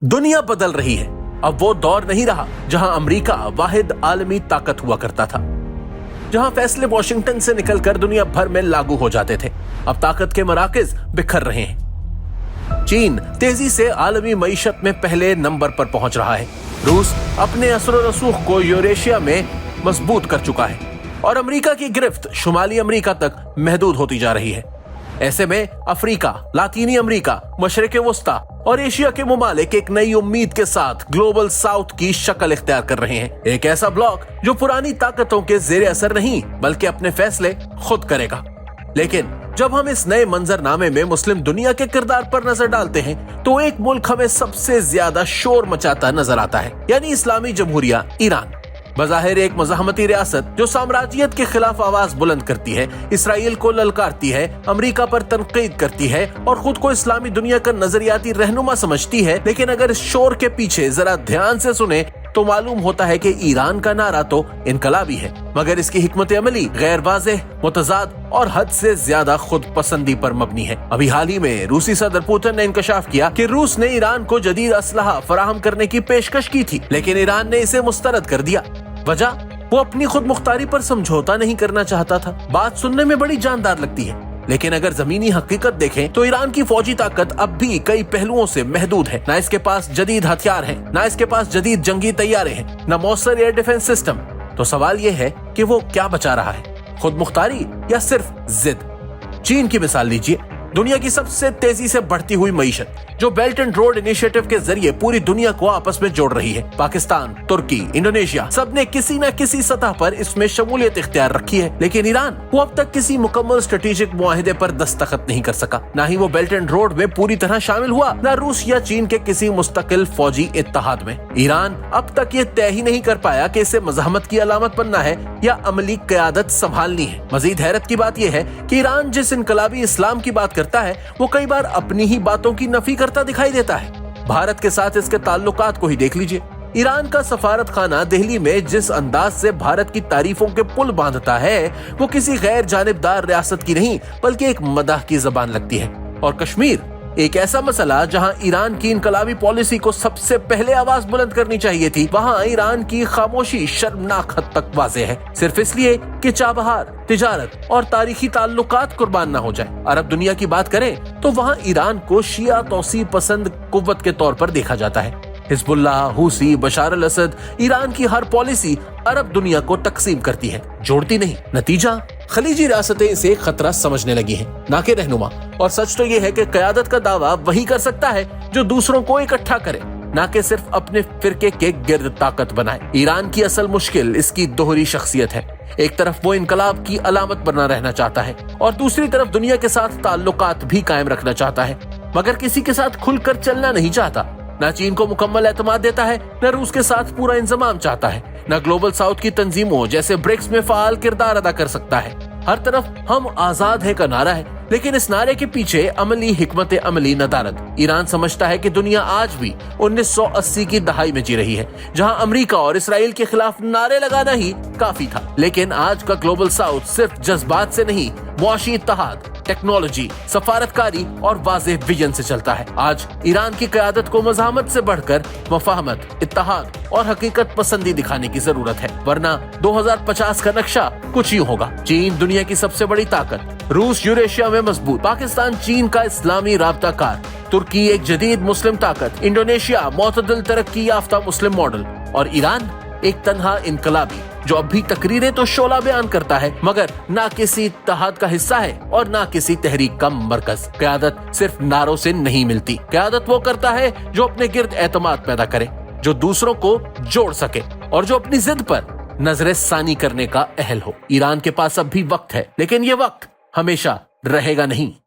दुनिया बदल रही है। अब वो दौर नहीं रहा जहां अमेरिका वाहिद आलमी ताकत हुआ करता था, जहां फैसले वॉशिंगटन से निकलकर दुनिया भर में लागू हो जाते थे। अब ताकत के मराकज बिखर रहे हैं। चीन तेजी से आलमी मईशत में पहले नंबर पर पहुंच रहा है। रूस अपने असर रसूख को यूरेशिया में मजबूत कर चुका है और अमेरिका की गिरफ्त शुमाली अमेरिका तक महदूद होती जा रही है। ऐसे में अफ्रीका, लातीनी अमेरिका, मशरिक़ वस्ता और एशिया के मुमालिक एक नई उम्मीद के साथ ग्लोबल साउथ की शक्ल इख्तियार कर रहे हैं। एक ऐसा ब्लॉक जो पुरानी ताकतों के ज़ेरे असर नहीं बल्कि अपने फैसले खुद करेगा। लेकिन जब हम इस नए मंजरनामे में मुस्लिम दुनिया के किरदार पर नजर डालते हैं तो एक मुल्क हमें सबसे ज्यादा शोर मचाता नजर आता है, यानी इस्लामी जमहूरिया ईरान। बज़ाहिर एक मज़ाहमती रियासत जो साम्राज्यत के खिलाफ आवाज बुलंद करती है, इसराइल को ललकारती है, अमेरिका पर तनकीद करती है और खुद को इस्लामी दुनिया का नजरियाती रहनुमा समझती है। लेकिन अगर इस शोर के पीछे जरा ध्यान से सुने तो मालूम होता है कि ईरान का नारा तो इनकलाबी है, मगर इसकी हिकमत अमली गैर वाज़ेह, मुतज़ाद और हद से ज्यादा खुद पसंदी पर मबनी है। अभी हाल ही में रूसी सदर पुतिन ने इंकशाफ किया कि रूस ने ईरान को जदीद असलहा फराहम करने की पेशकश की थी, लेकिन ईरान ने इसे मुस्तरद कर दिया। वजह, वो अपनी खुद मुख्तारी पर समझौता नहीं करना चाहता था। बात सुनने में बड़ी जानदार लगती है, लेकिन अगर जमीनी हकीकत देखें तो ईरान की फौजी ताकत अब भी कई पहलुओं से महदूद है। ना इसके पास जदीद हथियार हैं, ना इसके पास जदीद जंगी तैयारे हैं, ना मौसर एयर डिफेंस सिस्टम। तो सवाल यह है कि वो क्या बचा रहा है, खुद मुख्तारी या सिर्फ जिद? चीन की मिसाल लीजिए, दुनिया की सबसे तेजी से बढ़ती हुई मईशत जो बेल्ट एंड रोड इनिशिएटिव के जरिए पूरी दुनिया को आपस में जोड़ रही है। पाकिस्तान, तुर्की, इंडोनेशिया सबने किसी न किसी सतह पर इसमें शमूलियत इख्तियार रखी है, लेकिन ईरान वो अब तक किसी मुकम्मल स्ट्रेटेजिक मुआहिदे पर दस्तखत नहीं कर सका। ना ही वो बेल्ट एंड रोड में पूरी तरह शामिल हुआ, ना रूस या चीन के किसी मुस्तकिल फौजी इत्तेहाद में। ईरान अब तक ये तय ही नहीं कर पाया कि इसे मज़ाहमत की अलामत बनना है या अमली क़यादत संभालनी है। मजीद हैरत की बात यह है कि ईरान जिस इनकलाबी इस्लाम की बात करता है वो कई बार अपनी ही बातों की नफी करता दिखाई देता है। भारत के साथ इसके ताल्लुकात को ही देख लीजिए। ईरान का सफारत खाना दिल्ली में जिस अंदाज से भारत की तारीफों के पुल बांधता है वो किसी गैर जानिबदार रियासत की नहीं बल्कि एक मदाह की जबान लगती है। और कश्मीर एक ऐसा मसला जहां ईरान की इनकलाबी पॉलिसी को सबसे पहले आवाज बुलंद करनी चाहिए थी, वहां ईरान की खामोशी शर्मनाक हद तक वाज़ेह है, सिर्फ इसलिए कि चाबहार, तिजारत और तारीखी ताल्लुकात कुर्बान ना हो जाए। अरब दुनिया की बात करें तो वहां ईरान को शिया तौसी पसंद कुव्वत के तौर पर देखा जाता है। हिजबुल्लाह, हुसी, बशार अल असद, ईरान की हर पॉलिसी अरब दुनिया को तकसीम करती है, जोड़ती नहीं। नतीजा, खलीजी रियासतें इसे खतरा समझने लगी हैं, ना कि रहनुमा। और सच तो ये है कि क़यादत का दावा वही कर सकता है जो दूसरों को इकट्ठा करे, ना कि सिर्फ अपने फिरके के गिर्द ताकत बनाए। ईरान की असल मुश्किल इसकी दोहरी शख्सियत है। एक तरफ वो इनकलाब की अलामत बना रहना चाहता है और दूसरी तरफ दुनिया के साथ ताल्लुकात भी कायम रखना चाहता है, मगर किसी के साथ खुलकर चलना नहीं चाहता। ना चीन को मुकम्मल एतमाद देता है, न रूस के साथ पूरा इंतजाम चाहता है, न ग्लोबल साउथ की तंजीमों जैसे ब्रिक्स में फाल किरदार अदा कर सकता है। हर तरफ हम आजाद है का नारा है, लेकिन इस नारे के पीछे अमली हिकमत अमली नदारद। ईरान समझता है कि दुनिया आज भी 1980 की दहाई में जी रही है, जहां अमेरिका और इसराइल के खिलाफ नारे लगाना ही काफी था। लेकिन आज का ग्लोबल साउथ सिर्फ जज्बात से नहीं, मुआशी इत्तेहाद, टेक्नोलॉजी, सफारतकारी और वाज़ेह विजन से चलता है। आज ईरान की क़यादत को मज़ाहमत से बढ़कर मफाहमत, इत्तेहाद और हकीकत पसंदी दिखाने की जरूरत है, वरना 2050 का नक्शा कुछ यूं होगा। चीन दुनिया की सबसे बड़ी ताकत, रूस यूरेशिया में मजबूत, पाकिस्तान चीन का इस्लामी राब्ताकार, तुर्की एक जदीद मुस्लिम ताकत, इंडोनेशिया मोतदिल तरक्की याफ्ता मुस्लिम मॉडल और ईरान एक तन्हा इनकलाबी जो अभी तकरीरें तो शोला बयान करता है मगर ना किसी इत्तेहाद का हिस्सा है और ना किसी तहरीक का मरकज। क़यादत सिर्फ नारों से नहीं मिलती, क़यादत वो करता है जो अपने गिर्द एतमाद पैदा करे, जो दूसरों को जोड़ सके और जो अपनी जिद पर नजर सानी करने का अहल हो। ईरान के पास अब भी वक्त है, लेकिन ये वक्त हमेशा रहेगा नहीं।